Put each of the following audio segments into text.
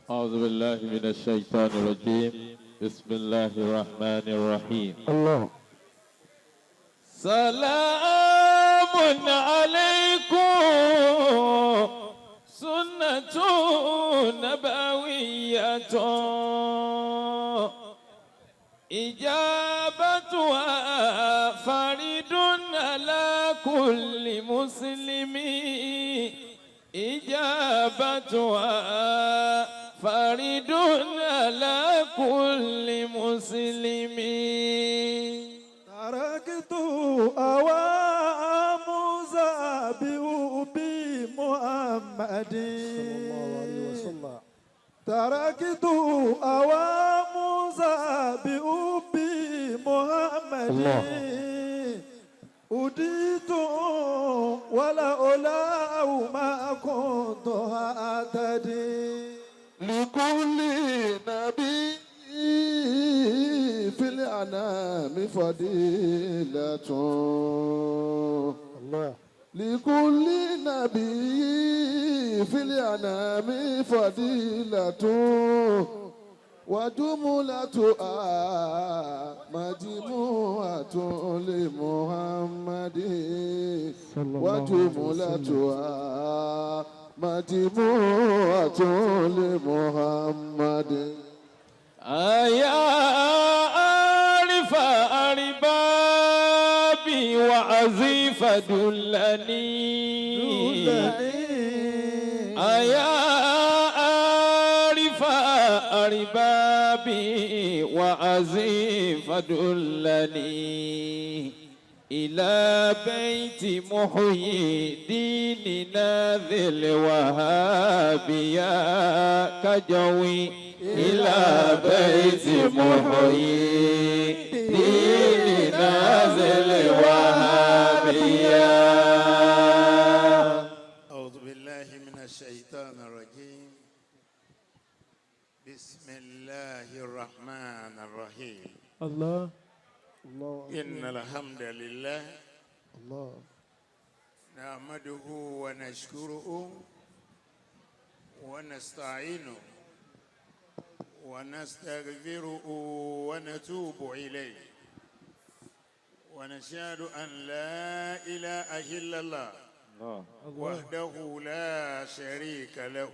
أعوذ بالله من الشيطان الرجيم بسم الله الرحمن الرحيم الله. سلام عليكم سنة نبوية إجابتها فرد على كل مسلم إجابتها فرد على كل مسلم تركت أوام بمحمد تركت أوام بمحمد أديت ولا أولاه ما كنت أهتدي لكل نبي في الأنام فضيلة الله. لكل نبي في الأنام فضيلة وجملتها مجموعة لمحمد وجملتها مجموعة لمحمد. يا عارف أربابي وعزيف دلني يا عارف أربابي وعزيف دلني إلى بيت محيي ديننا ذي الوهابية كجوي إلى بيت محيي ديننا ذي الوهابية. أعوذ بالله من الشيطان الرجيم بسم الله الرحمن الرحيم. الله إن الحمد لله الله نحمده ونشكره ونستعينه ونستغفره ونتوب إليه ونشهد أن لا إله إلا الله وحده لا شريك له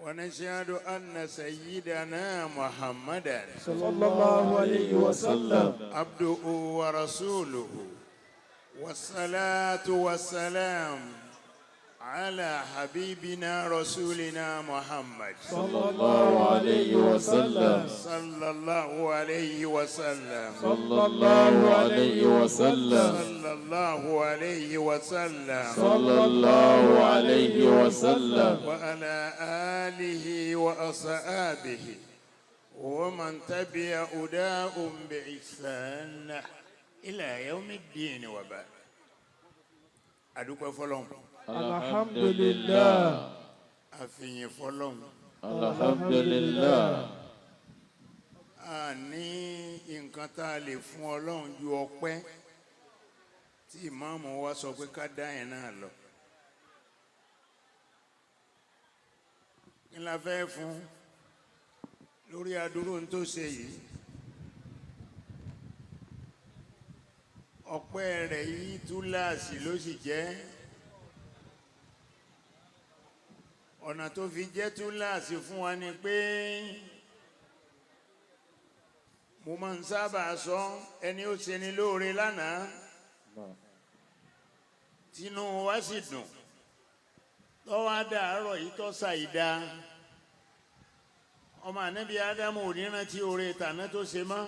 ونشهد أن سيدنا محمدا صلى الله عليه وسلم عبده ورسوله والصلاة والسلام على حبيبنا رسولنا محمد صلى الله عليه وسلم صلى الله عليه وسلم صلى الله عليه وسلم صلى الله عليه وسلم صلى الله عليه وسلم وعلى آله وأصحابه ومن تبع هداهم بإحسان إلى يوم الدين وبعد. أدوك فلون الحمد لله أفين فلون الحمد لله. ní nǹkan tá a lè fún Ọlọ́run ju ọpẹ́ tí ìmáàmù wa sọ pé ká dá yẹn náà lọ. kí la fẹ́ fún lórí adúrú tó ṣe yìí? ọpẹ́ rẹ̀ yìí túláàsì ló sì jẹ́. ọ̀nà tó fi jẹ́ túláàsì fún wa ni pé mo máa ń sábà sọ ẹni ó ṣe ni lóore lánàá tínú wa sì dùn tọ́wọ́ dàárọ̀ yìí tọ́ ṣàìdá ọmọ ànábì ádámù ò ní rántí oore tàná tó ṣe mọ́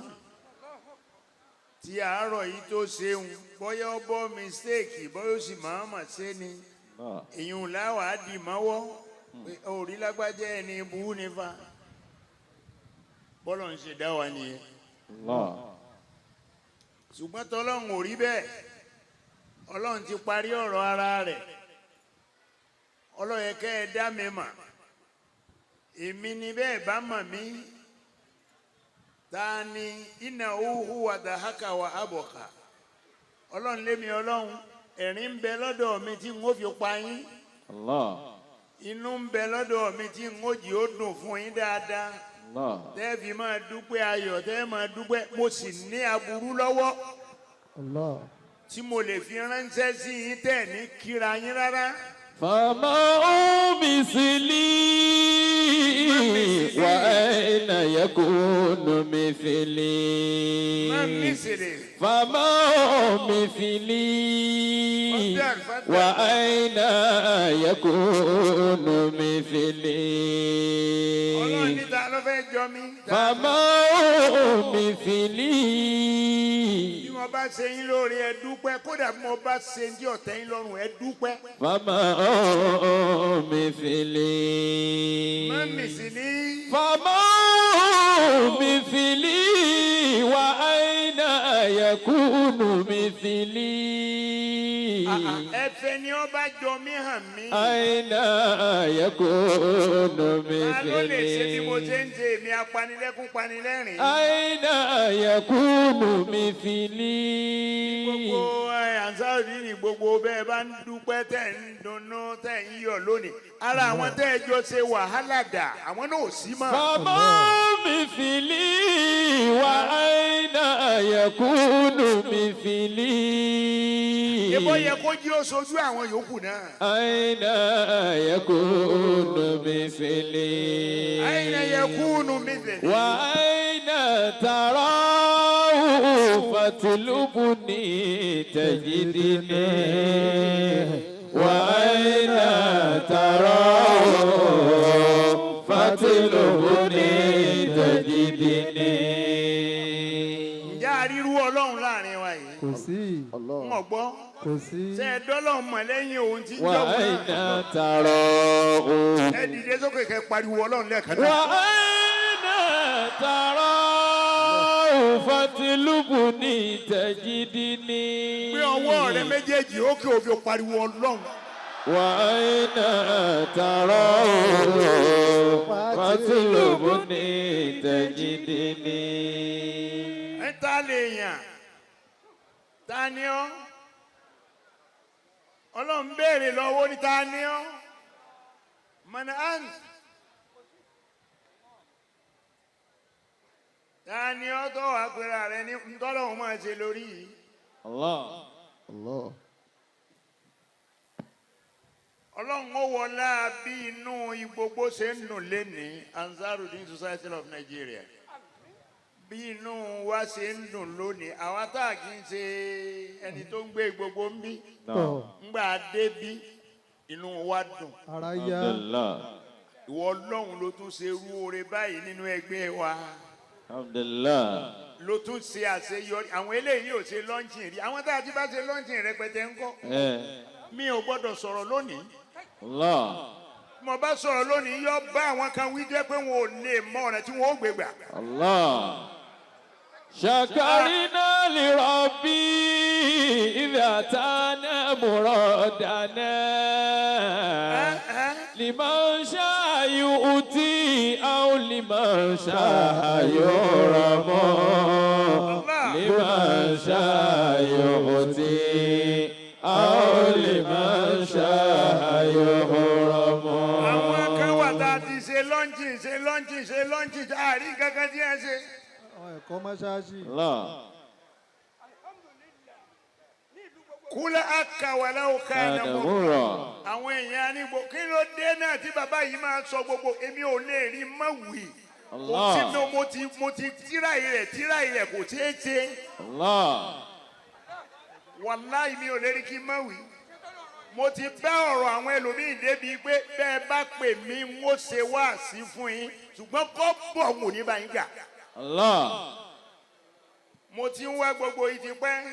tí àárọ̀ yìí tó ṣeun bóyá ó bọ́ mistake bóyá ó sì máa mà ṣe ni èyàn láwàá dì mọ́wọ́ orí lágbájá ẹni bú nífa bọ́lọ̀ ń ṣe dá wa nìyẹn. ṣùgbọ́n tọ́lọ́run ò rí bẹ́ẹ̀ ọlọ́run ti parí ọ̀rọ̀ ara rẹ̀ ọlọ́yẹ kẹ́ ẹ dá mi mà èmi ni bẹ́ẹ̀ bá mà mí ta ni iná òhù wàdàhákà wà ábọ̀kà ọlọ́run lémi ọlọ́run ẹ̀rín ń bẹ lọ́dọ̀ mi tí n ó fi pa yín inú ń bẹ lọ́dọ̀ mi tí n ó jì ó dùn fún yín dáadáa. tẹ́ fi máa dúpẹ́ ayọ̀ tẹ́ máa dúpẹ́ mo sì ní aburú lọ́wọ́ tí mo lè fi ránṣẹ́ sí yín tẹ́ ní kíra yín rárá. فما مثلي وأين يكون مثلي فما مثلي وأين يكون مثلي فما مثلي bí mo bá ṣe yín lórí ẹ dúpẹ́ kódà bí mo bá ṣe ń jẹ́ ọ̀tẹ̀ yín lọ́rùn ẹ dúpẹ́. فما مثلي فما مثلي وأين يكون مثلي ẹ̀fẹ̀ ni ó bá jọ mí hàn mí. أين يكون ta ló lè ṣe bí mo مثلي ṣe ń ṣe èmi apanilẹ́kún panilẹ́rìn. أين يكون مثلي gbogbo àǹsáàrí ni gbogbo bẹ́ẹ̀ bá ń dúpẹ́ tẹ̀ ń dunnú tẹ̀ ń yọ̀ lónìí ara àwọn tẹ́ ẹ jọ ṣe wàhálà dà àwọn náà ò sí mọ́. فما مثلي وأين يكون مثلي èbó yẹ kó jí ó sojú àwọn yòókù náà. أين يكون مثلي أين يكون مثلي وأين تراه فاطلبني تجدني وأين تراه فاطلبني تجدني. ǹjẹ́ àrírú ọlọ́run láàrin wa yìí. kò sí. wọn gbọ́. kò sí. ṣe é dọ́lọ́run mọ̀ lẹ́yìn ohun tí ń jọ́ وأين تراه ẹ dìde sókè kẹ́ pariwo ọlọ́run lẹ́ẹ̀kan náà. وأين تراه فاطلبني تجدني. gbé ọwọ́ rẹ méjèèjì ókè òfin pariwo ọlọ́run. وأين تراه فاطلبني تجدني. ẹ ta lè yàn ta ni ọ́ ọlọ́run béèrè lọ́wọ́ ní ta ni ọ́ mọ̀nà án ta ni ọ́ tó wàá pera rẹ ní ntọ́lọ́hún máa ṣe lórí yìí. الله ọlọ́run ó wọlá bí inú gbogbo ṣe ń dùn lénìí Ansarudeen Society of Nigeria bí inú wa ṣe ń dùn lónìí àwa tá a kì í ṣe ẹni tó ń gbé gbogbo ń bí ńgbà dé bí inú wa dùn. ara yá. ìwọ ọlọ́run ló tún ṣe irú oore báyìí nínú ẹgbẹ́ wa. alhamdulillah. ló tún ṣe àṣeyọrí àwọn eléyìí ò ṣe lọ́ńchìn rí àwọn tá a ti bá ṣe lọ́ńchìn rẹpẹtẹ ńkọ́. mi ò gbọ́dọ̀ sọ̀rọ̀ lónìí. Allah. mo bá sọ̀rọ̀ lónìí yóò bá àwọn kan wí jẹ́ pé wọn ò lè mọ ọ̀nà tí wọ́n ó gbé gbà. Allah. شكرنا لربي إذا أتانا مرادنا لمن شاء يؤتي أو لمن شاء يرم لمن شاء يؤتي أو لمن شاء يرم. àwọn kan wà tá a ti ṣe lọ́ńchìn tá a rí kankan tí ẹ ṣe. ẹ̀kọ́ mọ́ṣáláṣí. kúlẹ̀ àkàwálẹ̀ òkà ẹ̀nàmọ́ àwọn èèyàn nígbò kí ló dé náà tí bàbá yìí máa sọ gbogbo èmi ò lè rí mọ́wì mo ti tíráì rẹ̀ kò ṣeé ṣe wàláì mi ò lè rí kí mọ́wì mo ti bá ọ̀rọ̀ àwọn ẹlòmíín débi pé bẹ́ẹ̀ bá pè mí ń ó ṣe wáàsí fún yín ṣùgbọ́n kọ́ bọ̀ wò ní báyìí gbà. mo ti ń wá gbogbo yìí ti pẹ́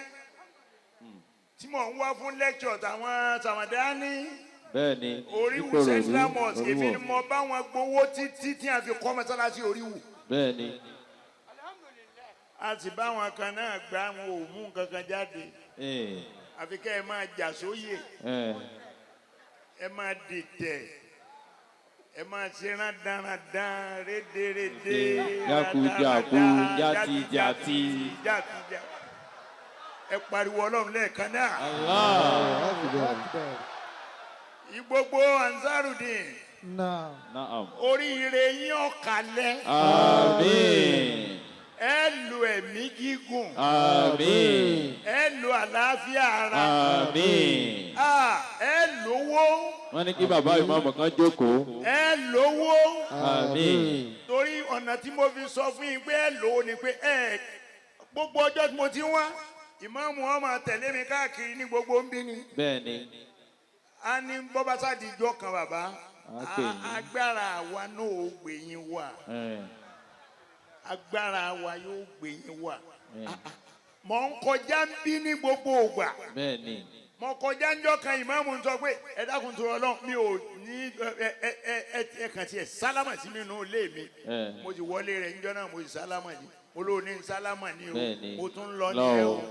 tí mò ń wá fún lecture tàwọn sàmàdání oríwù central mosque èmi ni mo bá wọn gbowó títí tí a fi kọ́ mọ́sálásí oríwù. a sì bá wọn kan náà gbá wọn ò mú nǹkan kan jáde àfi kẹ́ ẹ máa jà sóyè ẹ máa dìtẹ̀ ẹ máa ṣe rándanrandan rédèrèdè jákujàku játijàti. ẹ pariwo ọlọ́run lẹ́ẹ̀kan náà. Gbogbo Ansarudeen. Naam. Oríire yín ó kalẹ̀. Àmín. Ẹ lo ẹ̀mí gígùn. Àmín. Ẹ lo àlàáfíà ara. Àmín. Ẹ lówó. Wọ́n ní kí bàbá ìmáàmù kan jókòó. Ẹ lówó. Àmín. Torí ọ̀nà tí mo fi sọ fún yín pé ẹ lówó ni pé gbogbo ọjọ́ tí mo ti ń wá ìmáàmù ó máa tẹ̀lé mi káàkiri ní gbogbo ń bí ni. Bẹ́ẹ̀ni. A ní bọ́bá sádìjọ́ kan bàbá. Agbára wa náà ó gbé yín wá. Agbára wa yóò gbé yín wá. Mọ̀ ń kọjá ń bí ní gbogbo ògbà. Bẹ́ẹ̀ni. Mọ̀ kọjá ń jọ́ kan ìmáàmù ń sọ pé ẹ dákun tó Ọlọ́run mi ò ní ẹ kàn tiẹ̀ sálámà sí mi nínú ilé mi. Mo ti wọlé rẹ̀ níjọ́ náà mo ti sálámà ní. Mo lóò ní sálámà ní o. Mo tún lọ ní ẹ o.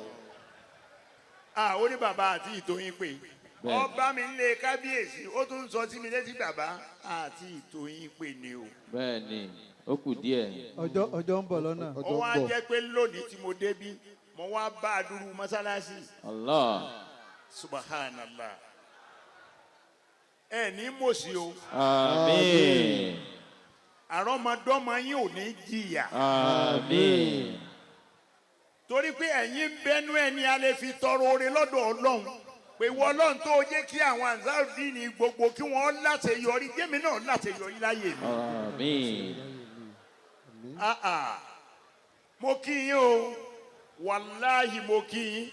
Ó ní bàbá àti ìtòyìn pé. Ọba mi ń lé kábíyèsí ó tún sọ sí mi létí bàbá àti ìtòyìn pé ni o. Bẹ́ẹ̀ni. Ó kù díẹ̀. Ọjọ́ ń bọ̀ lọ́nà. Ó wá jẹ́ pé lónìí tí mo débí mo wá bá a dúró mọ́sálásí. Allah. Subhanallah. Ẹ ní mòsí o. Àmín. Àrọ́mọdọ́mọ yín ò ní jìyà. Àmín. Torí pé ẹ̀yin bẹ́nu ẹni a lè fi tọrọ oore lọ́dọ̀ Ọlọ́run. Pé wọ́n Ọlọ́run tó jẹ́ kí àwọn Ansarudeen gbogbo kí wọ́n láṣeyọrí jẹ́mi náà láṣeyọrí láyé mi. Àmín. Mo kí yín o. Wàláhì mo kí yín.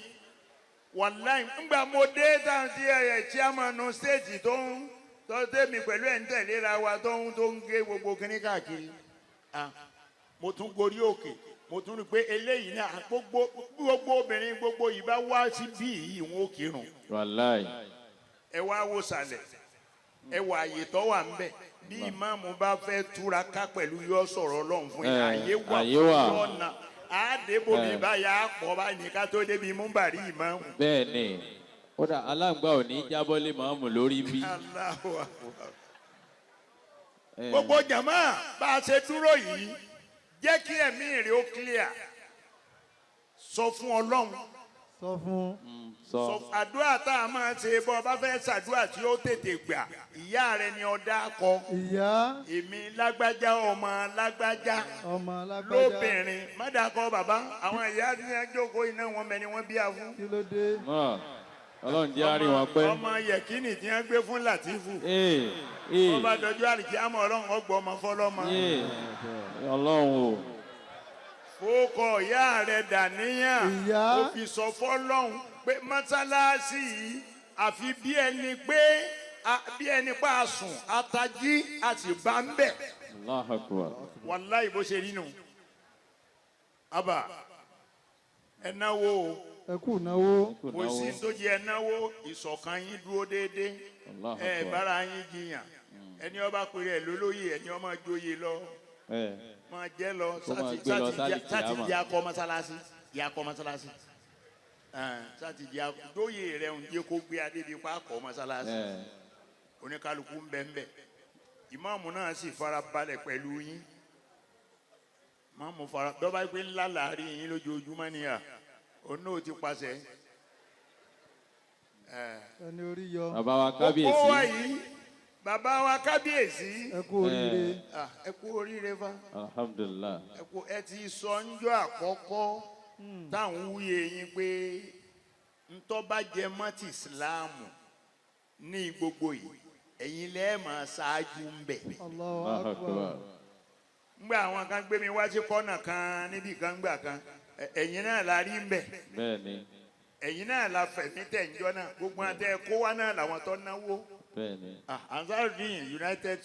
Wàláhì ńgbà mo dé táwọn tí chairman state tó tẹ́mi pẹ̀lú ẹ̀ ń tẹ̀léra wa tó ń gé gbogbo kíní káàkiri. Mo tún gorí òkè. Mo tún rí pé eléyìí náà gbogbo obìnrin gbogbo yìí bá wá sí bí yìí wọn ò kírun. Wàláhì. Ẹ wá wo sàlẹ̀. Ẹ wà àyè tó wà ń bẹ̀. Bí ìmáàmù bá fẹ́ túra ká pẹ̀lú yọ sọ̀rọ̀ Ọlọ́run fún yín. Àyè wà fún ọ̀nà. Àdébò mi báyà pọ̀ bá ní ká tó débi múbàrí ìmáàmù. Bẹ́ẹ̀ni. Kódà aláǹgbá ò ní jábọ́ lé màámù lórí bí. Allahu Akbar. Gbogbo jàmáà bá a ṣe dúró yìí jẹ́ kí ẹ̀mí rẹ̀ ó clear. Sọ fún Ọlọ́run. Sọ fún. Àdúrà tá a máa ṣe bọ́ bá fẹ́ ṣàdúrà tí ó tètè gbà. Ìyá rẹ̀ ni ọ̀dà kọ. Ìyá. Èmi lágbájá ọmọ lágbájá. Ọmọ lágbájá. Lóbìnrin má dàkọ bàbá. Àwọn ìyá ní ẹjọ́kọ̀ iná wọn mẹ́ni wọ́n bí a fún. Kí ló dé? Ọlọ́run jẹ́ àárín wọn pẹ́. Ọmọ yẹ̀kínì tí wọ́n gbé fún Làtífù. Wọ́n bá dọjú àrìkí àmọ́ Ọlọ́run ọgbọ́ ọmọ fọlọ́mọ. Ọlọ́run o. Fókọ̀ ìyá rẹ̀ dàníyàn. Ìyá. Ó fi sọ fọ́lọ́run pé mọ́sálásí yìí àfi bí ẹni pa sùn àtàjí àti bá ń bẹ̀. Allahu Akbar. Wàláhì bó ṣe rí nù. Abba ẹ náwó o. Ẹ kú náwó. Kò sí tó jẹ́ ẹ náwó ìṣọ̀kan yín dúró déédéé. Ẹ bára yín jiyàn. Ẹni ọba pèrè ẹ lólóyè ẹni ọmọ joyè lọ. Máa jẹ́ lọ sátìdí akọ mọ́sálásí. Ìyàkọ mọ́sálásí. Sátìdí akọ dóyè rẹ̀ ń jẹ́ kó gbé adé bíi pákọ̀ mọ́sálásí. Oníkálukú ń bẹ ń bẹ. Ìmáàmù náà sì fara balẹ̀ pẹ̀lú yín. Máàmù fara dọ́bà pé ńlá láàrin yín lójoojúmọ́ nìyà. Òun náà ti pàṣẹ. Ẹni orí yọ. Bàbá wa kábíyèsí. Òpó wa yìí, bàbá wa kábíyèsí. Ẹ kú oríire. Ẹ kú oríire fa. Alhamdulillah. Ẹ ti sọ ńjọ́ àkọ́kọ́ táwọn wúye yín pé ntọ́ bá jẹ mọ́tì ìsìláàmù ní gbogbo yìí ẹ̀yin lẹ́ẹ̀ máa ṣáájú ń bẹ̀. Allahu Akbar. Ngbà àwọn kan gbé mi wá sí kọ́nà kan níbi kan gbà kan ẹ̀yin náà la rí ń bẹ̀. Bẹ́ẹ̀ni. Ẹ̀yin náà la fẹ̀mí tẹ̀ ńjọ́ náà gbogbo àtẹ kó wá náà làwọn tó náwó. Bẹ́ẹ̀ni. Ansarudeen United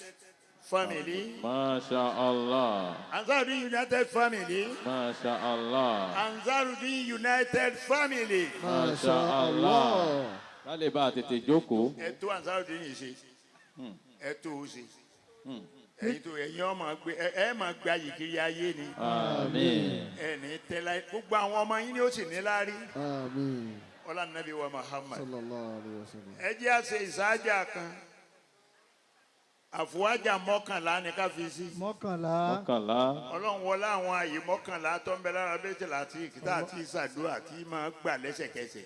Family. Masha Allah. Ansarudeen United Family. Masha Allah. Ansarudeen United Family. Masha Allah. Ká lè bá a tètè jókòó. Ẹ tó Ansarudeen yìí ṣe. Ẹ tó o ṣe. Ẹ̀yin ọmọ ẹ máa gba yìkiri ayé ni. Àmín. Ẹ ní tẹ́lá gbogbo àwọn ọmọ yín ni ó sì ní láárí. Àmín. Ọlá Nàbí wa Muhammad. Sallallahu alaihi wasallam. Ẹ jẹ́ àṣẹ ìsáájà kan. Àfùwájà mọ́kànlá ni ká fi sí. Mọ́kànlá. Ọlọ́run wọlé àwọn àyè mọ́kànlá tó ń bẹ lára Baitul Atiq àti ìsàdúrà tí máa gbà lẹ́sẹ̀kẹsẹ̀.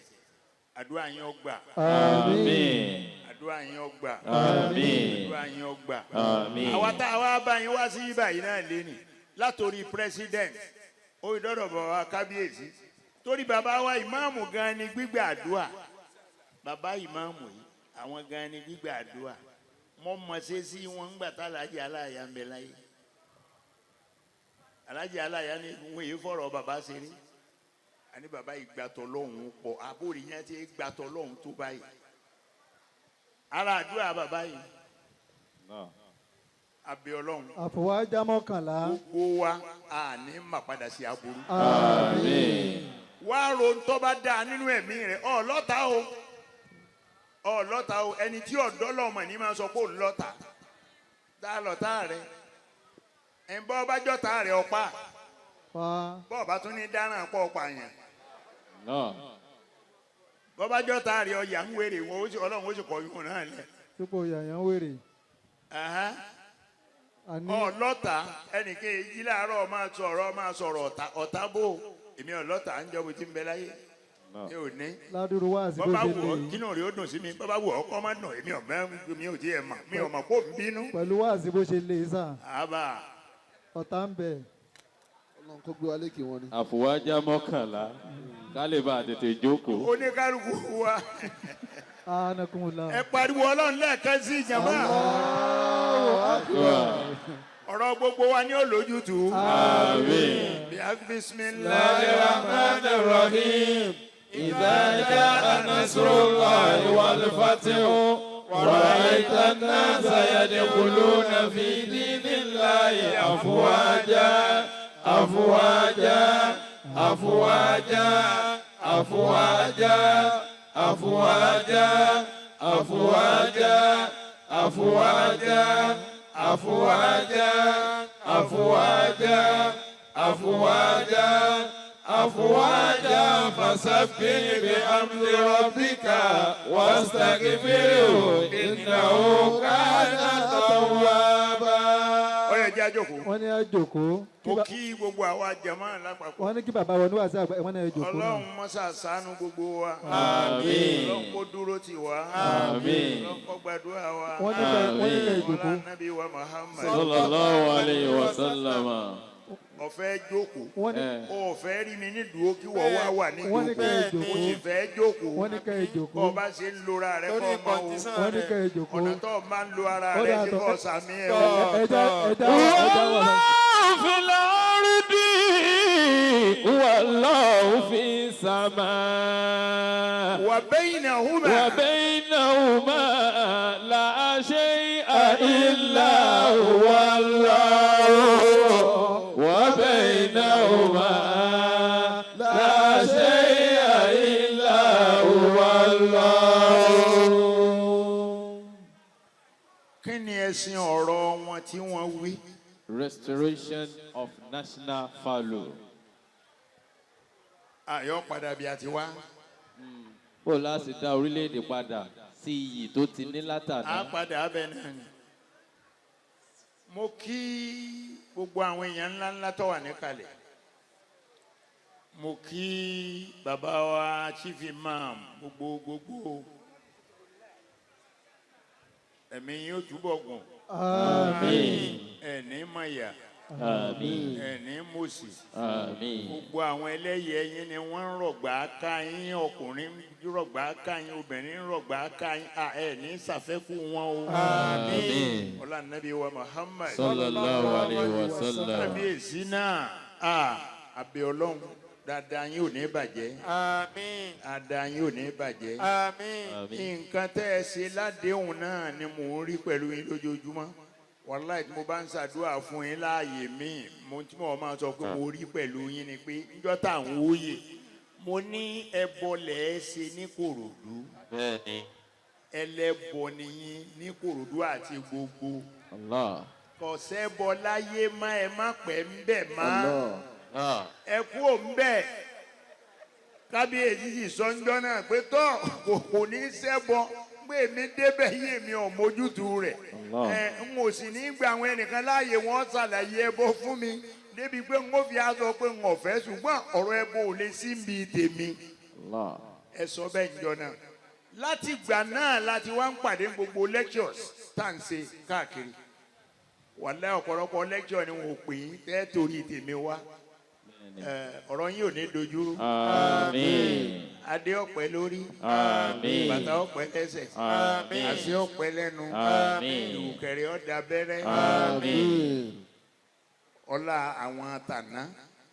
Àdúrà yín ó gbà. Àmín. àdúrà yín ó gbà. Àmín. àdúrà yín ó gbà. Àmín. àwa tá a wá bá yín wá sí báyìí náà léni látòrí president oyindọ́dọ̀ bọ̀ wá kábíyèsí torí bàbá wa ìmáàmù gan ni gbígbà àdúrà bàbá ìmáàmù yìí àwọn gan ni gbígbà àdúrà mo mọ̀ ṣe sí wọn ńgbà tá Alhaji Aláàyá ń bẹ láyé Alhaji Aláàyá ni wọn èyí fọ̀rọ̀ bàbá ṣeré àní bàbá ìgbàtọ̀ lọ́hùn pọ̀ àbórí yẹn ti gbàtọ̀ lọ́hùn tó báyìí ara àdúrà bàbá yìí àbí ọlọ́run àfọwájá mọ́kànlá. gbogbo wa a ní mà padà sí aburú. àmín. wá ro ń tọ́ bá dáa nínú ẹ̀mí rẹ̀ ọlọ́ta o ẹni tí ọ̀dọ́ lọ́mọ ní máa sọ pé òun lọ́ta tá a lọ́ta rẹ̀ ẹ̀ ń bọ́ bá jọ́ta rẹ̀ ọ̀pá bọ́ọ̀ bá tún ní dáràn pọ̀ ọ̀pá yẹn bọ́ bá jọ́ta rẹ̀ ọ̀yà ń wèrè ọlọ́run ó sì kọ́ yún náà lẹ̀. sípò yàyàn wèrè. ọlọ́ta ẹnìkan èyí láàárọ̀ máa sọ̀rọ̀ ọ̀tá bò èmi ọlọ́ta ń jọ́ bó ti ń bẹ láyé mi ò ní. ládùúrú wá sí bó bọ́bá ṣe wù ọ́ lè. kínú rẹ̀ ó dùn sí mi bọ́bá wù ọ́ kọ́ má dùn èmi ò tí ẹ̀ mà mi ò mọ̀ kó ń bínú. pẹ̀lú wá sí bó ṣe lè sà. àbá ọ̀tá ń bẹ. Ọlọ́run kó gbé wa lékè wọn ni. àfọwájá mọ́kànlá ká lè bá a tètè jókòó. oníkálukú wa anakunla. ẹ pariwo ọlọ́run lẹ́ẹ̀kan sí ìjàmbá ọ̀rọ̀ gbogbo wa ní olójútu. Àmín. bismillahir rahmanir rahim. إذا جاء نصر الله والفتح ورأيت الناس يدخلون في دين الله أفواجا أفواجا أفواجا أفواجا أفواجا أفواجا أفواجا أفواجا أفواجا أفواجا أفواجا فسبح بحمد ربك واستغفره إنه كان توابا. ó yẹ jẹ́ àjòkó. wọ́n ní àjòkó. mo kí gbogbo àwa jàmáà lápapọ̀. wọ́n ní kí bàbá wọn Oníwàsí Àgbáyé wọ́n ní àjòkó. ọlọ́run mọ́sá ṣàánú gbogbo wa. Àmín. ọlọ́run kó dúró tì wá. Àmín. ọlọ́run kó gbàdúrà wa. wọ́n ní ká ìjòkó. ọlá nàbí wa Muhammad. Sallallahu alayhi wa sallam. ọ̀fẹ́ jókòó. wọ́n ní ọ̀fẹ́ rí mi ní dúró kí wọ́n wá wà ní wọ́n ní ká jókòó. ìjòkó. mo sì fẹ́ jókòó. wọ́n ní ká ìjòkó. bọ́ bá ṣe ń lora rẹ kọ́ ọmọ o. wọ́n ní ká ìjòkó. ọ̀nà tó máa ń lo ara Ó rẹ dà ṣe tọ́. kọ́ sàmì ẹ̀ o. ẹja wà. في الأرض والله في السماء وبينهما وبينهما لا شيء إلا هو الله وبينهما لا شيء إلا هو الله. kí ni ẹ̀sìn ọ̀rọ̀ wọn tí wọ́n wí. Restoration of national value. àyọ̀ padà bí a ti wá. Bó láti dá orílẹ̀-èdè padà sí iyì tó ti ní a látàná. padà abẹ náà ni. mo kí gbogbo àwọn èèyàn ńláńlá tó wà níkàlẹ̀. mo kí bàbá wa chief imam gbogbo ẹ̀mí yóò túbọ̀ gùn. àmín. ẹ̀ní mọ̀yà Àmín. ẹ̀ní mọ̀sí. Àmín. gbogbo àwọn ẹlẹ́yẹ yín ni wọ́n ń rọ̀gbà ká yín ọkùnrin ń rọ̀gbà ká yín obìnrin ń rọ̀gbà ká yín ẹ̀ní ṣàfẹ́kù wọn o. Àmín. ọlá nàbí wa Muhammad. Sallallahu alayhi wa sallam. kábíyèsí náà àbẹ̀ ọlọ́run dáadáa yín ò ní bàjẹ́. Àmín. dáadáa yín ò ní bàjẹ́. Àmín. Àmín. nǹkan tẹ́ ẹ ṣe ládéhùn náà ni mò ń rí pẹ̀lú yín lójoojúmọ́. wàláì tí mo bá ń ṣàdúrà fún yín láàyè míì mo tí mo máa sọ pé mo rí pẹ̀lú yín ni pé níjọ́ tá à ń wóye mo ní ẹbọ lẹ̀ ẹ́ ṣe ní Kòròdú. Bẹ́ẹ̀ni. ẹlẹ́bọ nìyín ní Kòròdú àti gbogbo. Allah. kò sẹ́bọ láyé má ẹ má pẹ́ ń bẹ̀ má. Ah. ẹ kú ò ń bẹ̀. kábíyèsí sì sọ ńjọ́ náà pé tọ́ kò ní sẹ́bọ pé èmi débẹ̀ yí èmi ò mójútu rẹ̀. n ò sì ní gba àwọn ẹnìkan láàyè wọn ṣàlàyé ẹbọ fún mi débi pé n ó fi aṣọ pé n ò fẹ́ ṣùgbọ́n ọ̀rọ̀ ẹbọ ò lè sí ibi tèmi. Allah. ẹ sọ bẹ́ẹ̀ ńjọ́ náà láti ìgbà náà láti wá ń pàdé gbogbo lectures tá à ń ṣe káàkiri wàlẹ́ ọ̀pọ̀lọpọ̀ lecture ni wọn ò pè é tẹ́ torí tèmi wá ọ̀rọ̀ yín ò ní dojú. Àmín. Adé ọ̀pẹ lórí. Àmín. Bàtà ọ̀pẹ lẹ́sẹ̀. Àmín. Àṣẹ ọ̀pẹ lẹ́nu. Àmín. Ìrùkẹ̀rẹ̀ ọ̀dà bẹ́rẹ́. Àmín. Ọlá àwọn tàná.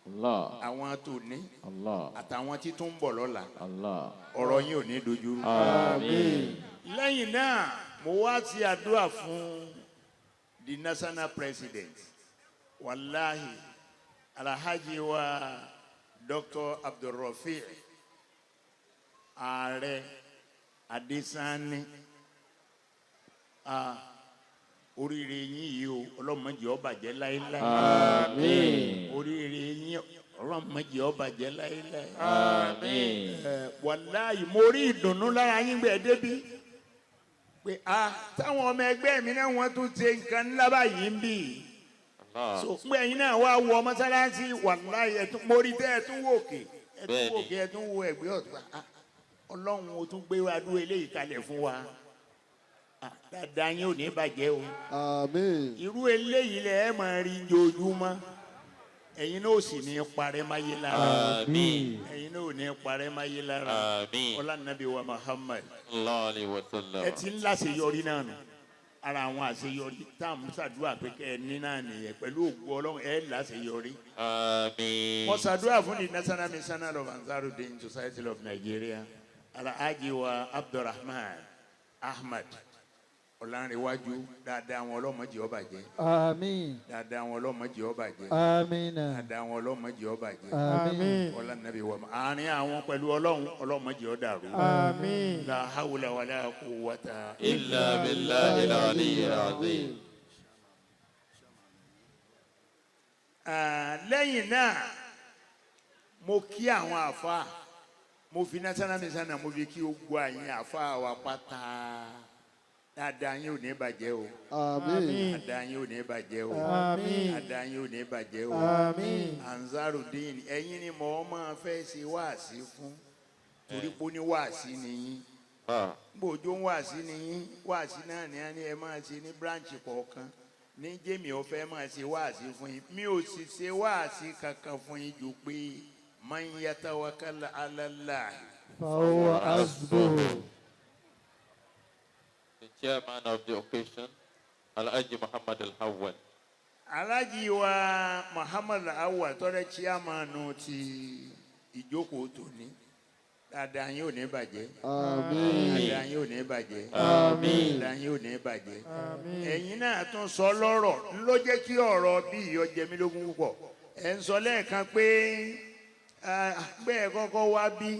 Allah. Àwọn tòní. Allah. Àtàwọn tí tún ń bọ̀ lọ́la. Allah. Ọ̀rọ̀ yín ò ní dojú. Àmín. Lẹ́yìn náà mo wá sí àdúrà fún the national president. Wàláhì Alhaji wa Dr. Abdulrafi Ààrẹ Adesani oríire yín yìí o ọlọ́mọdé ó bàjẹ́ láéláé. Àmín. Oríire yín ọlọ́mọdé ó bàjẹ́ láéláé. Àmín. Wàláhì mo rí ìdùnnú lára yín gbẹ débi pé táwọn ọmọ ẹgbẹ́ mi náà wọ́n tún ṣe nǹkan ńlá báyìí ń bì so pé ẹ̀yin náà wá wọ mọ́sálásí wàláhì ẹ̀tún mórí tẹ́ ẹ̀tún wò òkè ẹ̀tún wo ẹ̀gbẹ́ ọ̀tún ọlọ́run o tún gbé wa dúró eléyìí kalẹ̀ fún wa dáadáa yín ò ní bàjẹ́ o. Àmín. Irú eléyìí lẹ ẹ máa rí ojoojúmọ́ ẹ̀yin náà ò sì ní parẹ́ máyé lára. Àmín. Ẹ̀yin náà ò ní parẹ́ máyé lára. Àmín. Ọlá nàbí wa Muhammad. Sallallahu alaihi wasallam. Ẹ ti ń láṣeyọrí náà nù ara àwọn àṣeyọrí tá à ń ṣàdúrà pé kẹ́ ẹ ní náà nìyẹn pẹ̀lú ògbó ọlọ́run ẹ láṣeyọrí. Àmín. Mo ṣàdúrà fún the National Missioner of Ansarudeen Society of Nigeria Alhaji wa Abdulrahman Ahmad Ọlánrewájú dáadáa àwọn ọlọ́mọdé ó bàjẹ́. Àmín. Dáadáa àwọn ọlọ́mọdé ó bàjẹ́. Àmín. Dáadáa àwọn ọlọ́mọdé ó bàjẹ́. Àmín. Ọlá nàbí wa àárín àwọn pẹ̀lú ọlọ́run ọlọ́mọdé ó dàrú. Àmín. La hawla wala quwwata Illa billahil aliyyil azim. Lẹ́yìn náà mo kí àwọn àfa mo fi National Missioner mo fi kí gbogbo àyìn àfa wa pátá dáadáa yín ò ní bàjẹ́ o. Àmín. Dáadáa yín ò ní bàjẹ́ o. Àmín. Dáadáa yín ò ní bàjẹ́ o. Àmín. Ansarudeen ẹ̀yin ni mo máa fẹ́ ṣe wáàsí fún torí pé ó ní wáàsí nìyí gbòòjó ń wáàsí nìyí wáàsí náà ni a ní ẹ máa ṣe ní branch kọ̀ọ̀kan ní jẹ́mi ọ̀fẹ́ máa ṣe wáàsí fún yín mi ò sì ṣe wáàsí kankan fún yín ju pé man yatawakkal ala Allah Fahuwa hasbuh. The chairman of the occasion, Alhaji Muhammad Al-Awwal. Alhaji wa Muhammad Al-Awwal tọ́lẹ̀ chairman ti ìjókòó tòní dáadáa yín ò ní bàjẹ́. Àmín. Dáadáa yín ò ní bàjẹ́. Àmín. Dáadáa yín ò ní bàjẹ́. Ẹ̀yin náà tún sọ lọ́rọ̀ ló jẹ́ kí ọ̀rọ̀ bí ìyọ́ jẹ mí lógún púpọ̀. Ẹ̀ ń sọ lẹ́ẹ̀kan pé bẹ́ẹ̀ kọ́kọ́ wá bí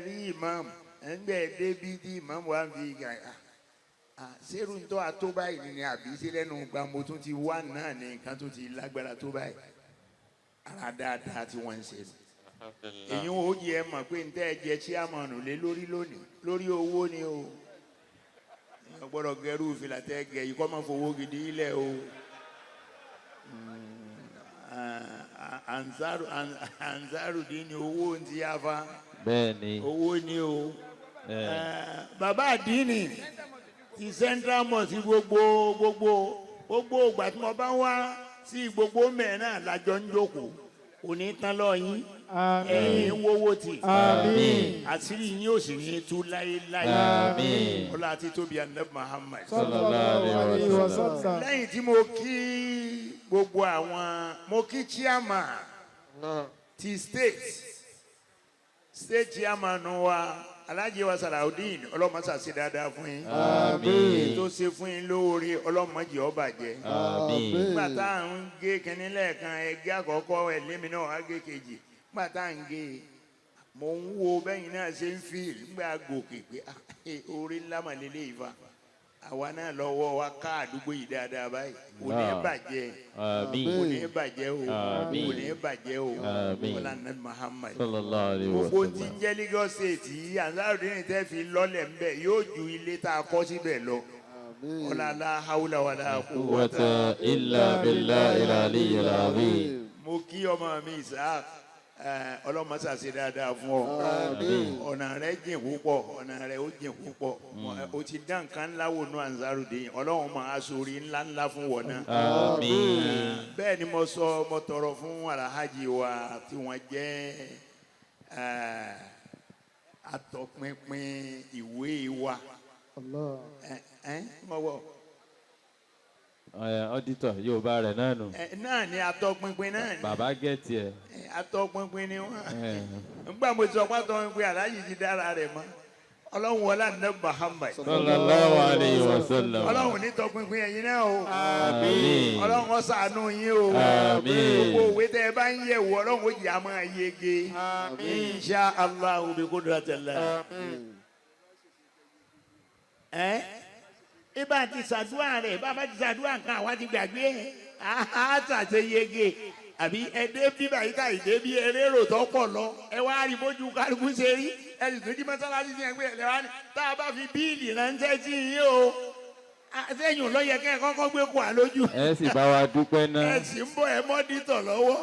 rí ìmáàmù ẹ̀ ń gbẹ́ débi tí ìmáàmù wá ń fi ṣérù ń tọ́ àtó báyìí ni àbí ṣé lẹ́nu gba mo tún ti wá náà ní nǹkan tó ti lágbára tó báyìí. Ara dáadáa tí wọ́n ń ṣe nù. Èyí ò yẹ mọ̀ pé ntẹ́ ẹ jẹ chairman lé lórí lónìí lórí owó ni o èèyàn gbọ́dọ̀ gẹrú fìlà tẹ́ gẹ yìí kọ́ máa fowó gidi ilẹ̀ o Ansarudeen ni owó ń ti yá fa Bẹ́ẹ̀ni. owó ni o bàbá àdínì ti Central Mosque gbogbo ìgbà tí mo bá wá sí gbogbo mẹ́rin náà lájọ ń jókòó kò ní tán lọ yín ẹ̀yin wọ́wọ́ tì Àmín. àṣírí yín ò sì ní tú láéláé Àmín. ọlá àti tóbi Ànábì Muhammad. Sallallahu alaihi wasallam. Lẹ́yìn tí mo kí gbogbo àwọn mo kí chairman ti state chairman wa Alhaji wa Salaudeen ọlọ́mọṣà sí dáadáa fún yín. Àmín. Tó ṣe fún yín lóore ọlọ́mọdé ó bàjẹ́. Àmín. Nígbà tá à ń gé kínní lẹ́ẹ̀kan ẹgbẹ́ àkọ́kọ́ ẹ̀lémi náà á gé kejì. Nígbà tá à ń gé mò ń wo bẹ́yìn náà ṣe ń fi nígbà gòkè pé oore ńlá màlélẹ́ ìfà. Àwa náà lọ́wọ́ wa ká àdúgbò yìí dáadáa báyìí. Kò ní bàjẹ́. Àmín. Kò ní bàjẹ́ o. Àmín. Kò ní bàjẹ́ o. Àmín. Ọlá Ànábì Muhammad. Sallallahu alaihi Gbogbo tí ń wasallam. jẹ́ Lagos State yìí Ansarudeen tẹ́ fi lọ́lẹ̀ ń bẹ̀ yóò ju ilé tá a kọ́ síbẹ̀ lọ. Ọlá la hawla wala quwwata. Quwwata illa billahil aliyyil azim. Mo kí ọmọ mi Isaac Ọlọ́run má ṣe dáadáa fún ọ. Ọ̀nà rẹ jìn púpọ̀, ọ̀nà rẹ ó jìn púpọ̀. O ti dá nǹkan ńlá wò ní Ansarudeen. Ọlọ́run máa sórí ńláńlá fún wọn náà. Bẹ́ẹ̀ ni mo sọ, mo tọrọ fún Alhaji wa tí wọ́n jẹ́ atọ́pinpin ìwé wa. Auditor yóò bá rẹ̀ náà nù. Náà ni atọ́pinpin náà ni. Bàbá gẹ̀ẹ́tì ẹ̀. Atọ́pinpin ni wọ́n. Nígbà mo sọ pé atọ́pinpin Alhaji ti dára rẹ̀ mọ́. Ọlọ́run wọlé àná Muhammad. Sallallahu alayhi wa sallam. Ọlọ́run ní tọpinpin ẹ̀yin náà o. Àmín. Ọlọ́run ó ṣàánú yín o. Àmín. Gbogbo òwe tẹ́ ẹ bá ń yẹ̀ wò Ọlọ́run ó yà máa yege. Insha Allah bi qudratillah. Ibà ti ṣàdúrà rẹ̀, bàbá ti ṣàdúrà nǹkan àwa ti gbàgbé ẹ̀. Á ṣàṣe yege. Àbí ẹdẹ bí báyìí ká ìdè bí elérò tó pọ̀ lọ. Ẹ wá rí bójú kálukú ṣe rí. Ẹ sì tún jí mọ́sálásí sí ẹgbẹ́ ẹ̀ wá ní. Tá a bá fi bíìlì ránṣẹ́ sí yín o. Sẹ́yìn ló yẹ kẹ́ ẹ kọ́kọ́ gbé kó a lójú. Ẹ sì bá wa dúpẹ́ náà. Ẹ sì ń bọ̀ ẹ mọ́dítọ̀ lọ́wọ́.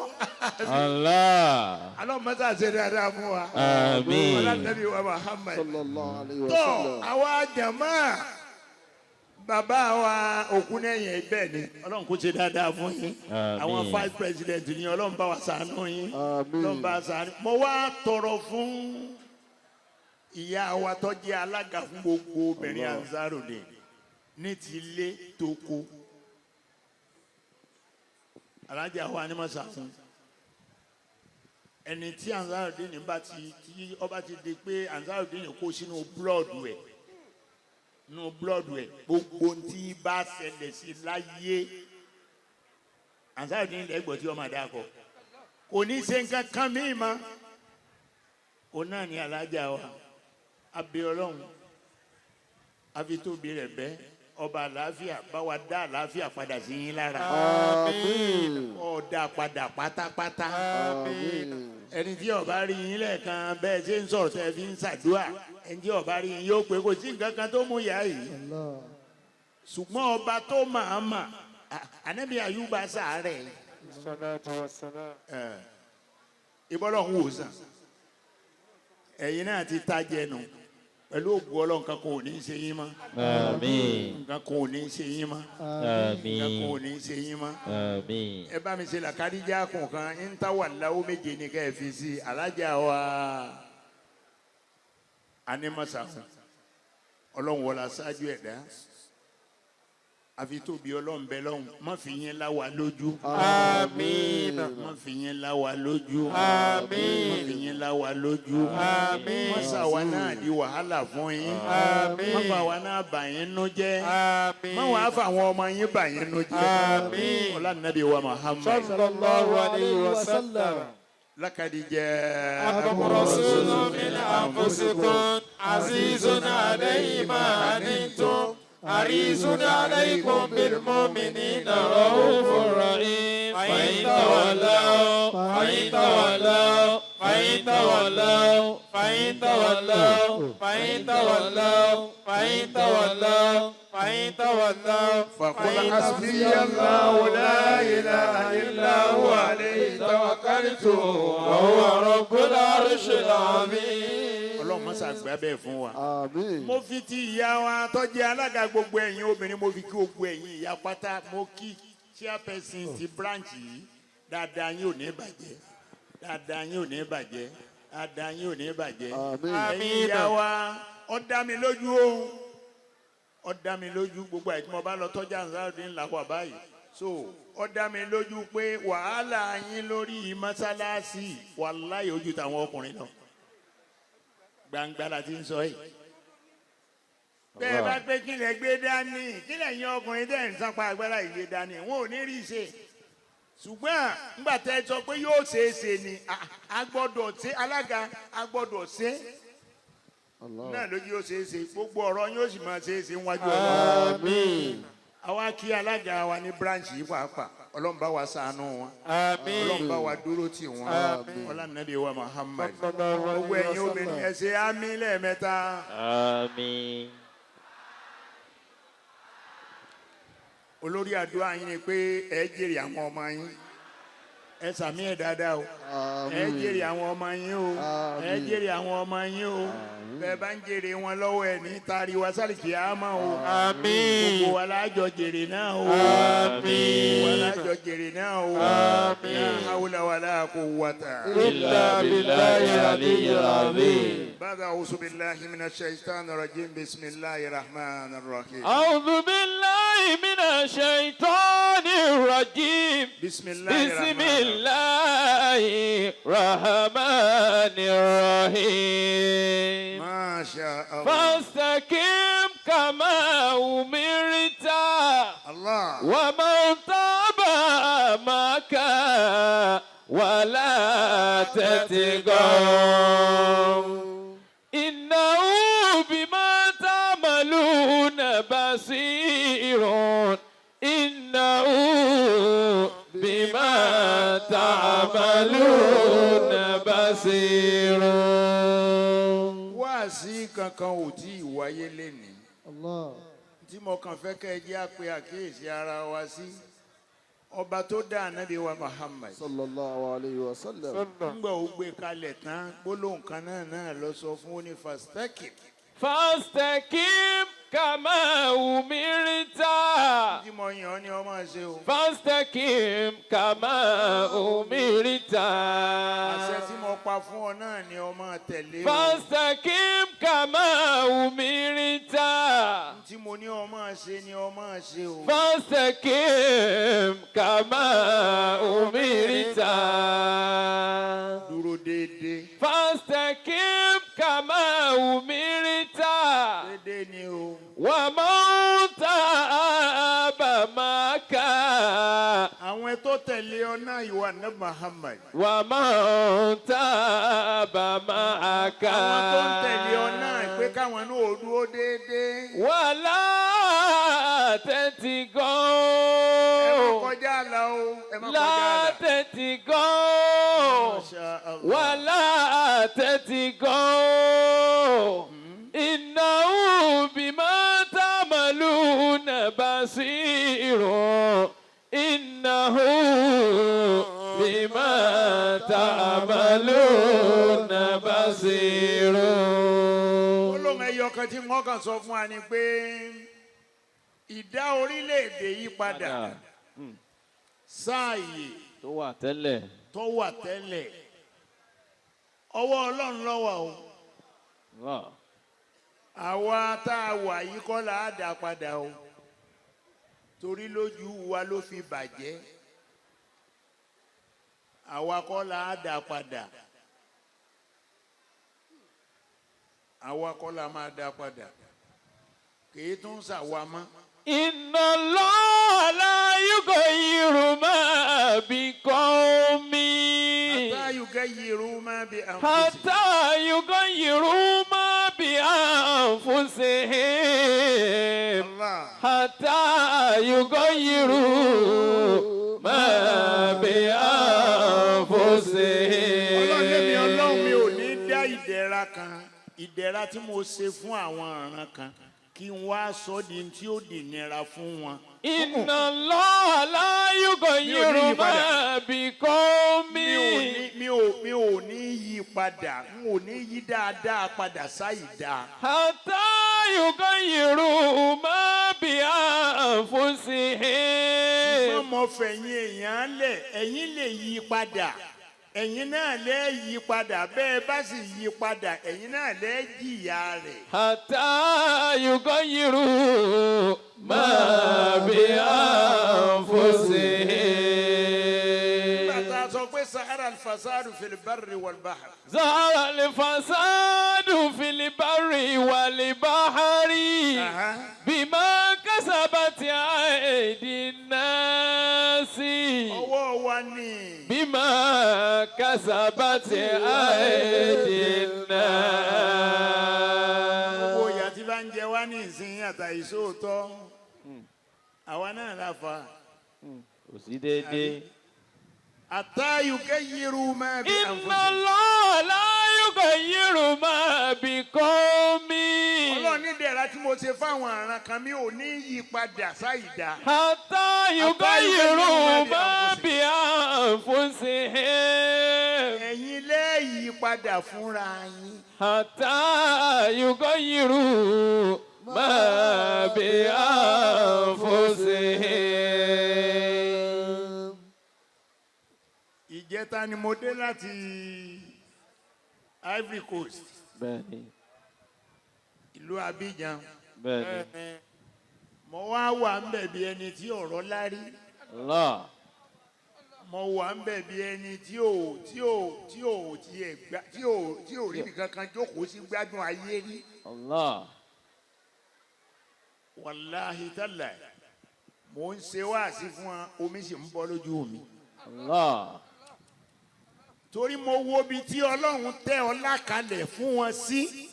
Allah. Alọ́ mọ́sá ṣe dáadáa fún wa. Àmín. Ọlọ́dẹ́bí wa Muhammad. Sallallahu alayhi wa Tó sallam. àwa jàmá bàbá wa Òkúnẹ́yìn bẹ́ẹ̀ ni Ọlọ́run kó ṣe dáadáa fún yín. Àwọn 5 president ni Ọlọ́run bá wa ṣàánú yín. Ọlọ́run bá wa ṣàánú. Mo wá tọrọ fún ìyá wa tó jẹ́ alága fún gbogbo obìnrin Ansarudeen ní ti ilé tó kó. Alájà wa ni mo ṣàfún. Ẹni tí Ansarudeen bá ti tí ọba ti di pé Ansarudeen kó sínú blọọdù ẹ̀. Nínú blọọdù ẹ̀ gbogbo tí bá ṣẹlẹ̀ sí láyé Ansarudeen lẹ́gbọ̀ọ́ tí ọmọ àdá kọ. Kò ní ṣe nǹkan kan mí mọ́. Òun náà ni alájà wa. Abẹ́ Ọlọ́run afitóbi rẹ̀ bẹ́ ọba àlàáfíà bá wa dá àlàáfíà padà sí yín lára. Àmín. Ó dá padà pátápátá. Àmín. Ẹni tí ó bá rí yín lẹ́ẹ̀kan bẹ́ẹ̀ ṣe ń sọ̀rọ̀ tẹ́ fi ń ṣàdúrà ẹni tí ó bá rí yín yóò pé kò sí nǹkan kan tó mú ìyá yìí. Ṣùgbọ́n ọba tó máa mà Ànábì Ayúbà sàárẹ̀. Ìbọ́lọ̀ ń wò sàn. Ẹ̀yin náà ti tajẹnu pẹ̀lú ògùn Ọlọ́run kan kò ní í ṣe yín mọ́. Àmín. Nǹkan kò ní í ṣe yín mọ́. Àmín. Nǹkan kò ní í ṣe yín mọ́. Àmín. Ẹ bá mi ṣe làkàdíjà kọ̀ọ̀kan ń táwà láwọ́ méje ní ká ẹ fi sí alájà wa anímọ̀sáfún Ọlọ́run wọlá ṣáájú ẹ̀dá àfi tóbi Ọlọ́run bẹ lọ́hùn má fi yín lá wa lójú. Àmín. Má fi yín lá wa lójú. Àmín. Má fi yín lá wa lójú. Àmín. Má ṣà wa náà di wàhálà fún yín. Àmín. Má fà wa náà bà yín nú jẹ́. Àmín. Má wàá fà àwọn ọmọ yín bà yín nú jẹ́. Àmín. Ọlá Nàbí wa Muhammad. Sallallahu alayhi wa sallam. لقد جاء أكم رسول من أنفسكم عزيز عليه ما عنتم حريص عليكم بالمؤمنين رؤوف رحيم فإن تولوا فإن تولوا فإن تولوا فإن تولوا فإن تولوا فإن تولوا فإن تولوا فقل حسبي الله لا إله إلا هو عليه توكلت وهو رب العرش العظيم. Ọlọ́run má ṣàgbà bẹ́ẹ̀ fún wa. Àmín. Mo fi ti ìyá wa tó jẹ́ alága gbogbo ẹ̀yin obìnrin mo fi kí gbogbo ẹ̀yin ìyá pátá mo kí chairperson ti branch yìí dáadáa yín ò ní bàjẹ́ dáadáa yín ò ní bàjẹ́ dáadáa yín ò ní bàjẹ́. Àmín. Ẹ̀yin ìyá wa ó dá mi lójú o ó dá mi lójú gbogbo àìtí mo bá lọ tọ́jà Ansarudeen ńlá wà báyìí so ó dá mi lójú pé wàhálà yín lórí mọ́sálásí wàláhì ojú tàwọn ọkùnrin náà gbangba la ti ń sọ yìí. Bẹ́ẹ̀ bá pé kí lè gbé dání kí lè yan ọkùnrin tẹ̀ ń sanpa agbára ìgbé dání wọn ò ní rí ṣe ṣùgbọ́n nígbà tẹ́ ẹ sọ pé yóò ṣeé ṣe ni a gbọ́dọ̀ ṣe alága a gbọ́dọ̀ ṣe náà lójú yóò ṣeé ṣe gbogbo ọ̀rọ̀ yóò sì máa ṣeé ṣe níwájú Ọlọ́run. Àmín. Àwa kí alága wa ní branch yìí pàápàá Ọlọ́run bá wa ṣàánú wọn Àmín. Ọlọ́run bá wa dúró tì wọ́n Ọlá Nàbí wa Muhammad gbogbo ẹ̀yin obìnrin ẹ ṣe àmín lẹ́ẹ̀mẹ́ta. Àmín. Olórí àdúrà yín ni pé ẹ jèrè àwọn ọmọ yín ẹ sàmì ẹ̀ dáadáa o. ẹ jèrè àwọn ọmọ yín o. ẹ jèrè àwọn ọmọ yín o. bẹ́ẹ̀ bá ń jèrè wọn lọ́wọ́ ẹ̀ ní tari wa sálìkì àmọ́ o. Àmín. gbogbo wa lájọ jèrè náà o. Àmín. wa lájọ jèrè náà o. Àmín. la hawla wala quwwata. إلا بالله العلي العظيم. بعد أعوذ بالله من الشيطان الرجيم بسم الله الرحمن الرحيم. أعوذ بالله من الشيطان الرجيم. بسم الله بسم الرحمن الله الرحمن الرحيم. ما شاء الله. فاستقم كما أمرت الله. ومن تاب معك ولا تتقوا إنه بما تعملون بصير إنه بما تعملون بصير. wáàsí kankan ò tí ì wáyé lénìí Allah. tí mo kàn fẹ́ kẹ́ ẹ jẹ́ àpè àkíyèsí ara wa sí ọba tó dá ànábì wa Muhammad. Sallallahu alayhi wa sallam. ńgbà ó gbé kalẹ̀ tán gbólóhùn kan náà lọ sọ fún ó ní fastaqim. فاستقم كما أمرت. tí mo yàn ọ́ ni ọ máa ṣe o. فاستقم كما أمرت. àṣẹ tí mo pa fún ọ náà ni ọ máa tẹ̀lé o. فاستقم كما أمرت. tí mo ní ọ máa ṣe ni ọ máa ṣe o. فاستقم كما أمرت. dúró déédéé. فاستقم كما أمرت. déédéé ni o. ومن تاب معك àwọn tó tẹ̀lé ọ náà ìwà ní Muhammad. ومن تاب معك àwọn tó ń tẹ̀lé ọ náà pé káwọn náà ò dúró déédéé. ولا ẹ má تتقوا kọjá àlà o. ẹ má kọjá لا àlà. تتقوا Masha Allah. ولا تتقوا إنه بما تعملون بصير إنه بما تعملون بصير. olóhùn ẹyọ kan tí wọ́n kàn sọ fún wa ni pé ìdá orílẹ̀-èdè yí padà sáàyè tó wà tẹ́lẹ̀. tó wà tẹ́lẹ̀ ọwọ́ Ọlọ́run ló wà o. àwa tá a wà yìí kọ́ là á dá padà o torí lójú wa ló fi bàjẹ́ àwa kọ́ là á dá padà àwa kọ́ là máa dá padà kì í tún ṣàwa mọ́. Inna Allah la yughayyiru ma biqawmin hatta yughayyiru ma bi anfusihim. hatta yughayyiru ma bi anfusihim. Allah. Hatta yughayyiru ma bi anfusihim. Ọlọ́run mi ò ní dá ìdẹ̀ra kan ìdẹ̀ra tí mo ṣe fún àwọn ọ̀ràn kan kí n wá sọ di tí ó di nira fún wọn. Inna Allah la yughayyiru ma biqawmin mi ò ní yí padà n ò ní yí dáadáa padà sáìdá. hatta yughayyiru ma bi anfusihim. ṣùgbọ́n mo fẹ̀yìn èèyàn lẹ̀ ẹ̀yin lè yí padà ẹ̀yin náà lè yí padà bẹ́ẹ̀ bá sì yí padà ẹ̀yin náà lè jìyà rẹ̀. hatta yughayyiru ma bi anfusihim. bàtà sọ pé sahara alfasadu fil barri wal bahr. zahara al-fasadu fil barri wal bahri bima kasabat aydin nasi. ọwọ́ wa ni. bima kasabat aydin nas. gbogbo ìyà tí bá ń jẹ wá ní ìsìn àtàìsóòótọ́ àwa náà la fa. kò sí déédéé. hatta yughayyiru ma bi Inna anfusihim. Allah la yughayyiru ma biqawmin. Ọlọ́run ní dẹ̀ra ìdẹ̀ra tí mo ṣe fáwọn àràn kan mi ò ní yí padà sáìdá. حتى يغيروا ما بأنفسهم. ẹ̀yin lẹ́yìn padà fúnra yín. حتى يغيروا ما بأنفسهم. ìjẹta ni mo dé láti Ivory Coast. bẹ́ẹ̀ni ìlú Abidjan. bẹ́ẹ̀ni mo wá wà ń bẹ̀ bí ẹni tí ọ̀rọ̀ lárí. Allah mo wà ń bẹ̀ bí ẹni tí ò rí ibi kankan jókòó sí gbádùn ayé rí. Allah wàláhi tálà mo ń ṣe wáàsí fún wa omi sì ń bọ́ lójú mi. Allah torí mo wo ibi tí Ọlọ́run tẹ́ ọlá kalẹ̀ fún wọn sí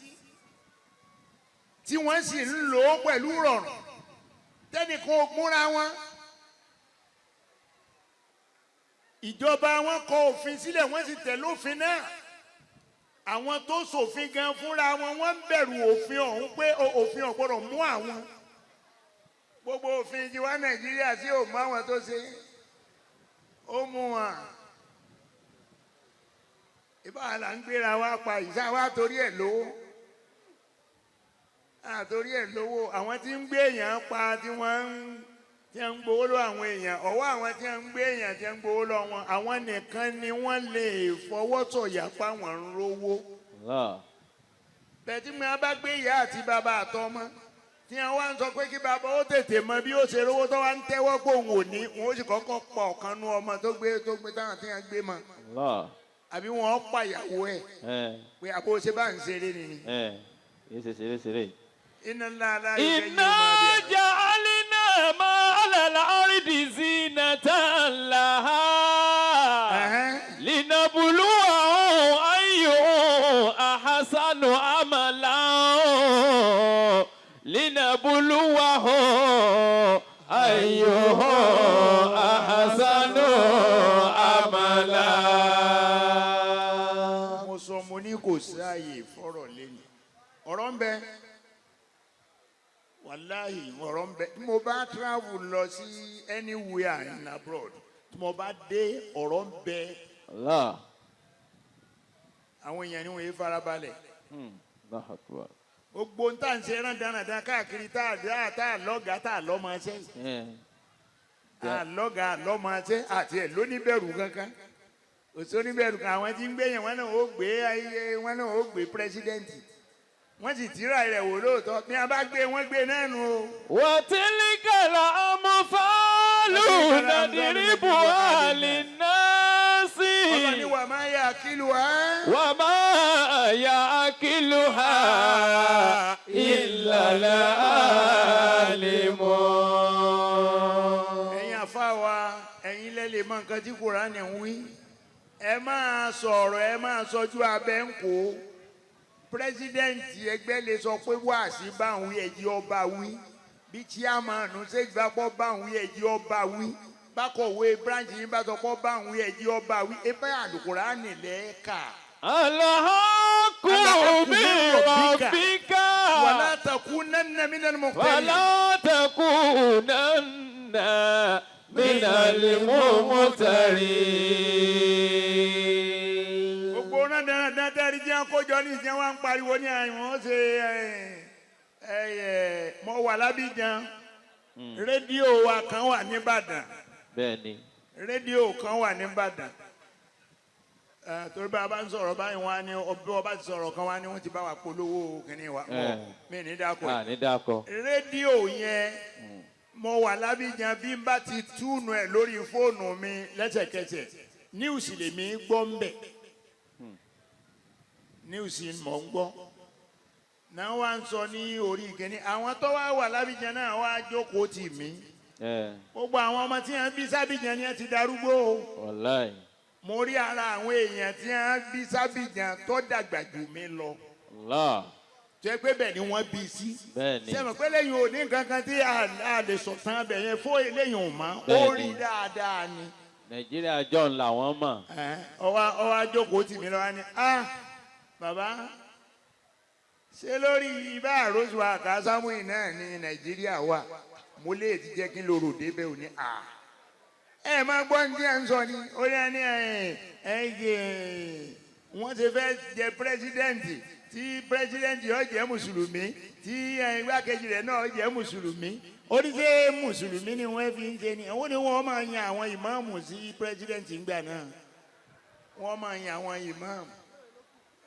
tí wọ́n sì ń lò ó pẹ̀lú rọrùn tẹ́nìkan ò múra wọn. ìjọba wọn kọ òfin sílẹ̀ wọ́n sì tẹ̀lé òfin náà. àwọn tó ṣòfin gan fúnra wọn wọ́n ń bẹ̀rù òfin ọ̀hún pé òfin ò gbọ́dọ̀ mú àwọn. gbogbo òfin ti wá Nàìjíríà sí ò mú àwọn tó ṣe ó mú wọn. ìbára là ń gbéra wa pa ìṣá wa torí ẹ̀ lówó. àtorí ẹ̀ lówó àwọn tí ń gbé èèyàn pa tí wọ́n ń gbowó lọ àwọn èèyàn ọwọ́ àwọn tí ń gbé èèyàn tí ń gbowó lọ wọn àwọn nìkan ni wọ́n lè fọwọ́ sọ̀yà pa wọ́n ń rówó. bẹ́ẹ̀ tí mo bá gbé ìyá àti bàbá àtọmọ tí wọ́n wá ń sọ pé kí bàbá ó tètè mọ bí ó ṣe rówó tó wá ń tẹ́wọ́ pé òun ò ní wọn ó sì kọ́kọ́ pa ọ̀kan nú ọmọ tó gbé táwọn tí wọ́n gbé mọ́ àbí wọ́n pa ìyàwó ẹ̀ pé àbó ṣe bá ń ṣeré nìyí. yìí ṣe ṣeré. إنا جعلنا ما على الأرض زينة لها لنبلوهم أيهم أحسن عملا لنبلوهم أيهم أحسن عملا. mo sọ mo ní kò sáàyè fọ́rọ̀ lẹ́nu ọ̀rọ̀ ń bẹ. wàláhì ọ̀rọ̀ ń bẹ tí mo bá travel lọ sí anywhere in abroad tí mo bá dé ọ̀rọ̀ ń bẹ. àwọn èèyàn ni wọ́n yé farabalẹ̀. gbogbo ń tà ń ṣe rán dánadáná káàkiri tá a lọ́gàá tá a lọ́ máa ṣe. a lọ́gàá lọ́ máa ṣe àti ẹ̀ lóníbẹ̀rù kankan òsì oníbẹ̀rù kan àwọn tí ń gbé yẹn wọn náà ó gbé pírẹsidẹ́ǹtì. wọ́n sì tíra rẹ̀ wò lóòótọ́ bí a bá gbé wọ́n gbé náà nù o. وتلك الأمثال نضربها للناس ọlọ́ni wà máa yà kílù wá. وما يأكلها إلا العالمون. ẹ̀yin àfa wa ẹ̀yin lẹ́lẹ̀ mọ nǹkan tí Kùránì ń wí ẹ máa sọ̀rọ̀ ẹ máa sọjú abẹ́ ń kó. pírẹsidẹ́ǹtì ẹgbẹ́ lè sọ pé wáàsí báwọn wí ẹ̀jẹ̀ ọba wí bí chairmanu ṣe gbàgbọ́ báwọn wí ẹ̀jẹ̀ ọba wí bákọ̀wé branch yín bá sọ pé báwọn wí ẹ̀jẹ̀ ọba wí ebe Al-Qur'ani lẹ́ẹ̀ka. الحق بربك ولا تكونن من الممترين. ولا تكونن من الممترين. gbogbo náà dáadáa rí jẹ́ kójọ ní ìjẹun wa ń pariwo ní àwọn ṣe mo wà l'Abidjan rédíò wa kan wà n'Íbàdàn. bẹ́ẹ̀ni. rédíò kan wà n'Íbàdàn. torí bá a bá ń sọ̀rọ̀ báyìí wọ́n á ní ọba ti sọ̀rọ̀ kan wá ní wọ́n ti bá wa polówó kìíní wa mi ní dákọ̀. ní dákọ̀. rédíò yẹn mo wà l'Abidjan bí n bá ti túnú ẹ̀ lórí fóònù mi lẹ́sẹ̀kẹsẹ̀ níwùsì lèmi gbọ́ ń bẹ̀. níwùsì mọ̀ ń gbọ́. náà wá ń sọ ní orí kìíní àwọn tó wá wà l'Abidjan náà wá jókòó tì mí. gbogbo àwọn ọmọ tí wọ́n bí s'Abidjan ni wọ́n ti darúgbó o. wàláì. mo rí ara àwọn èèyàn tí wọ́n bí s'Abidjan tó dàgbà jù mí lọ. Allah. tó yẹ pé bẹ́ẹ̀ ni wọ́n bí sí. bẹ́ẹ̀ni. sẹ́mi pé lẹ́yìn òní nǹkan kan tí a lè sọ̀tàn bẹ̀ yẹn fún eléyìí ò mọ́ ó rí dáadáa ni. Nàìjíríà john làwọn mọ̀. ọwọ́ àjókòó tì mí lọ́wọ́ ni bàbá ṣé lórí ibà àròsù àkàsámùì náà ní Nàìjíríà wà mo lè ti jẹ́ kí n lò rò débẹ̀ òní à ẹ máa gbọ́ ní ẹ̀ ń sọ ni ó yẹ ní wọ́n ti fẹ́ jẹ pírẹsidẹ́ǹtì tí pírẹsidẹ́ǹtì yóò jẹ́ mùsùlùmí tí igbákejì rẹ̀ náà jẹ́ mùsùlùmí ó ní ṣé mùsùlùmí ni wọ́n fi ń ṣe ni àwọn ni wọ́n máa yan àwọn ìmáàmù sí pírẹsidẹ́ǹtì ńgbà náà wọ́n máa yan àwọn ìmáàmù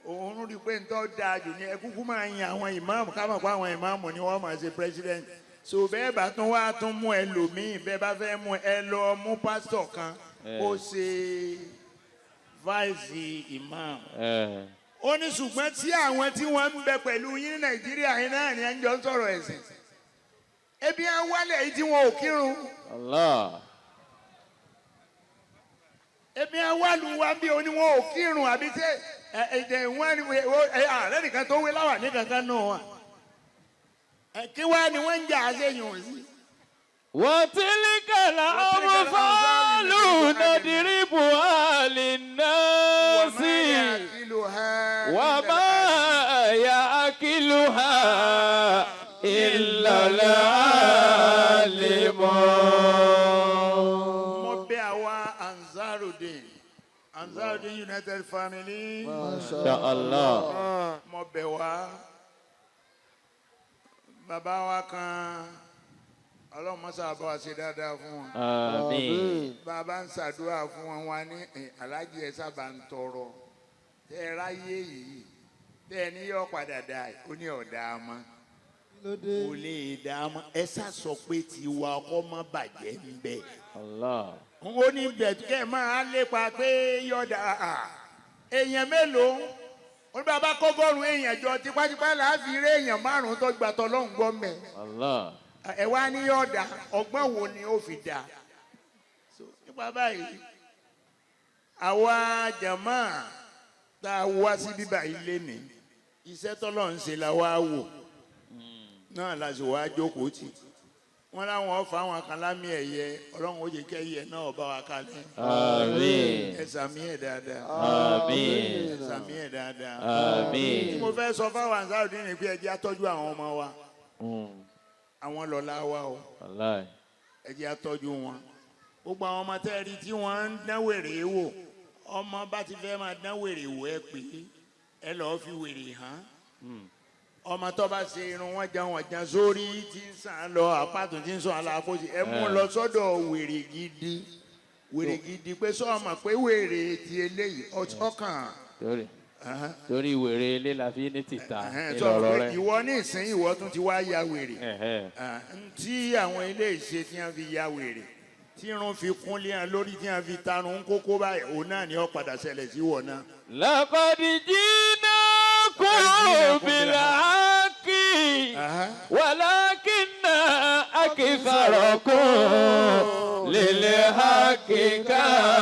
òun rí i pé ntọ́ dáa jù ní ẹkúkú máa yan àwọn ìmáàmù ká mọ̀ pé àwọn ìmáàmù ni wọ́n máa ṣe pírẹsidẹ́ǹtì so bẹ́ẹ̀ bá tún wá tún mú ẹlòmíì bẹ́ẹ̀ bá fẹ́ mú ẹ lọ mú pásítọ̀ kan ó ṣe vice imam. ó ní ṣùgbọ́n tí àwọn tí wọ́n ń bẹ pẹ̀lú yín ní Nàìjíríà yín náà ni ẹ ń jọ ń sọ̀rọ̀ ẹ̀sìn ebi á wálẹ̀ yìí tí wọn ò kírun. Allah. ebi á wá lu wa bí oní wọn ò kírun àbí tẹ ẹ̀jẹ̀ wọn ni ààrẹ nìkan tó wé láwà ní kankan náà wà. kí wá ni wọ́n ń jà á séyìn sí. وتلك الأمثال نضربها للناس وما يأكلها إلا العالمون. mo bẹ̀ àwa Ansarudeen United Family. Masha Allah. mo bẹ̀ wá bàbá wa kan. Ọlọ́run mọ́sá bá wa ṣe dáadáa fún wọn. Àmín. Bàbá ń ṣàdúrà fún wọn wá ní aláàjì ẹ sábà ń tọrọ. Tẹ́ ẹ ráyé yìí, tẹ́ ẹ ní yọ padà dà ó ní ọ̀dà mọ́. Kò lè dà mọ́. Ẹ sá sọ pé tiwa ọkọ má bàjẹ́ ń bẹ̀. Allah. Ó ní bẹ̀tùkẹ́ máa lépa pé yọ̀dà èèyàn mélòó. Ó ní bàbá kọ́gọ́rùn-ún èèyàn jọ tipátipá láàfin eré èèyàn márùn-ún tó gbà tọ́lọ́hún gbọ́ mẹ́. Allah. Ẹ wá ní ọ̀dà ọgbọ́n wo ni ó fi dà nípa báyìí àwa jàmá tá a wá sí bíbá yìí lénìí iṣẹ́ tọ́lọ̀ ń ṣe la wá wò náà la sì wá jókòó tì wọ́n láwọn ọ̀fà àwọn kan lámì ẹ̀yẹ Ọlọ́run ó jẹ́ kẹ́yẹ náà bá wa kalẹ̀. Àmín. ẹ sàmì ẹ̀ dáadáa. Àmín. ẹ sàmì ẹ̀ dáadáa. Àmín. tí mo fẹ́ sọ fáwọn Ansarudeen ni pé ẹ jẹ́ á tọ́jú àwọn ọmọ wa àwọn lọ́la wa o ẹ jẹ́ á tọ́jú wọn gbogbo àwọn ọmọ tẹ́ẹ̀rí tí wọ́n ń dán wèrè wò ọmọ bá ti fẹ́ máa dán wèrè wò ẹ pé ẹ lọ́ọ́ fi wèrè hàn ọmọ tó bá ṣe irun wọn jan sórí tí ń sàn lọ àpàtún tí ń sàn aláàkóso ẹ mú lọ sọ́dọ̀ wèrè gidi pé sọ́ọ̀mọ̀ pé wèrè ti eléyìí ọkàn. Torí wèrè ilé la fi ní tìta ìlọrọ rẹ. ìwọ ní ìsín ìwọ tún ti wá ya wèrè. tí àwọn ilé ìṣe tí wọn fi ya wèrè tí irun fi kúnlé hàn lórí tí wọn fi tarun kókó báyìí òun náà ni ó padà ṣẹlẹ̀ sí wọ náà. لقد جئناكم بالحق ولكن أكثركم للحق كارهون.